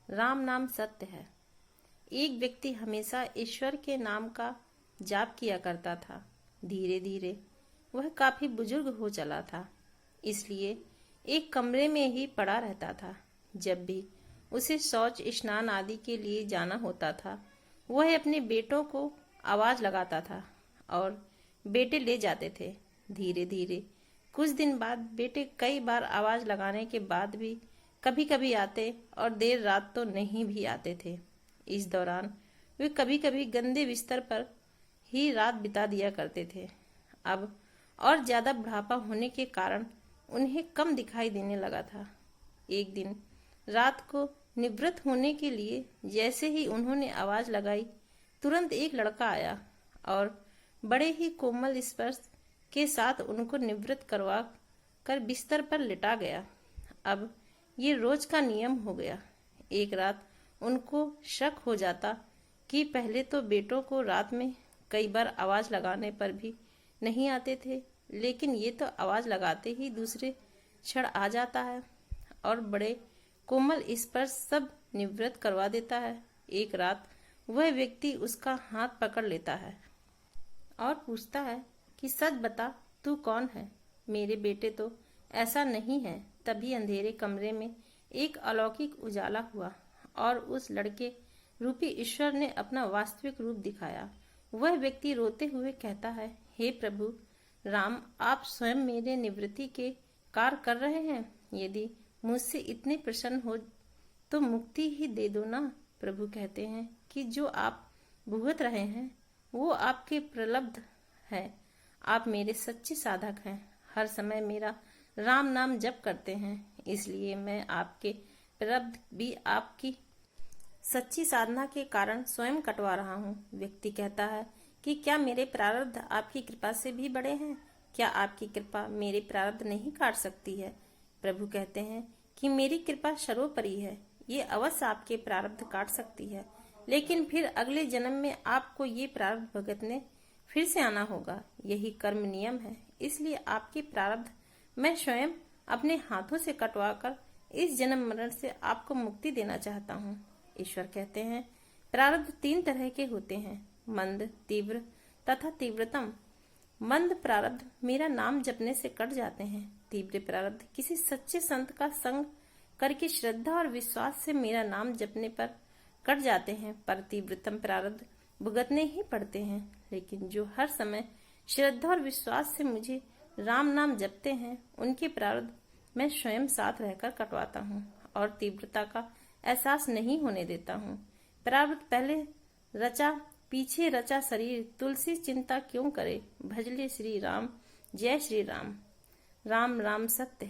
राम नाम सत्य है। एक व्यक्ति हमेशा ईश्वर के नाम का जाप किया करता था। धीरे धीरे वह काफी बुजुर्ग हो चला था, इसलिए एक कमरे में ही पड़ा रहता था। जब भी उसे शौच स्नान आदि के लिए जाना होता था, वह अपने बेटों को आवाज लगाता था और बेटे ले जाते थे। धीरे धीरे कुछ दिन बाद बेटे कई बार आवाज लगाने के बाद भी कभी कभी आते और देर रात तो नहीं भी आते थे। इस दौरान वे कभी कभी गंदे बिस्तर पर ही रात बिता दिया करते थे। अब और ज्यादा बुढ़ापा होने के कारण उन्हें कम दिखाई देने लगा था। एक दिन रात को निवृत्त होने के लिए जैसे ही उन्होंने आवाज लगाई, तुरंत एक लड़का आया और बड़े ही कोमल स्पर्श के साथ उनको निवृत्त करवा कर बिस्तर पर लिटा गया। अब ये रोज का नियम हो गया। एक रात उनको शक हो जाता कि पहले तो बेटों को रात में कई बार आवाज लगाने पर भी नहीं आते थे, लेकिन ये तो आवाज लगाते ही दूसरे क्षण आ जाता है और बड़े कोमल स्पर्श सब निवृत्त करवा देता है। एक रात वह व्यक्ति उसका हाथ पकड़ लेता है और पूछता है कि सच बता, तू कौन है? मेरे बेटे तो ऐसा नहीं है। तभी अंधेरे कमरे में एक अलौकिक उजाला हुआ और उस लड़के रूपी ईश्वर ने अपना वास्तविक रूप दिखाया। वह व्यक्ति रोते हुए कहता है, हे प्रभु राम, आप स्वयं मेरे निवृत्ति के कार्य कर रहे हैं। यदि मुझसे इतने प्रसन्न हो तो मुक्ति ही दे दो ना। प्रभु कहते हैं कि जो आप भुगत रहे हैं वो आपके प्रलब्ध है। आप मेरे सच्चे साधक हैं, हर समय मेरा राम नाम जप करते हैं, इसलिए मैं आपके प्रारब्ध भी आपकी सच्ची साधना के कारण स्वयं कटवा रहा हूँ। व्यक्ति कहता है कि क्या मेरे प्रारब्ध आपकी कृपा से भी बड़े हैं? क्या आपकी कृपा मेरे प्रारब्ध नहीं काट सकती है? प्रभु कहते हैं कि मेरी कृपा सर्वोपरि है, ये अवश्य आपके प्रारब्ध काट सकती है, लेकिन फिर अगले जन्म में आपको ये प्रारब्ध भुगतने फिर से आना होगा। यही कर्म नियम है, इसलिए आपके प्रारब्ध मैं स्वयं अपने हाथों से कटवाकर इस जन्म मरण से आपको मुक्ति देना चाहता हूँ। ईश्वर कहते हैं प्रारब्ध 3 तरह के होते हैं, मंद, तीव्र तथा तीव्रतम। मंद प्रारब्ध मेरा नाम जपने से कट जाते हैं। तीव्र प्रारब्ध किसी सच्चे संत का संग करके श्रद्धा और विश्वास से मेरा नाम जपने पर कट जाते हैं, पर तीव्रतम प्रारब्ध भुगतने ही पड़ते हैं। लेकिन जो हर समय श्रद्धा और विश्वास से मुझे राम नाम जपते हैं, उनके प्रारब्ध मैं स्वयं साथ रहकर कटवाता हूँ और तीव्रता का एहसास नहीं होने देता हूँ। प्रारब्ध पहले रचा पीछे रचा शरीर, तुलसी चिंता क्यों करे, भजले श्री राम, जय श्री राम। राम राम सत्य है।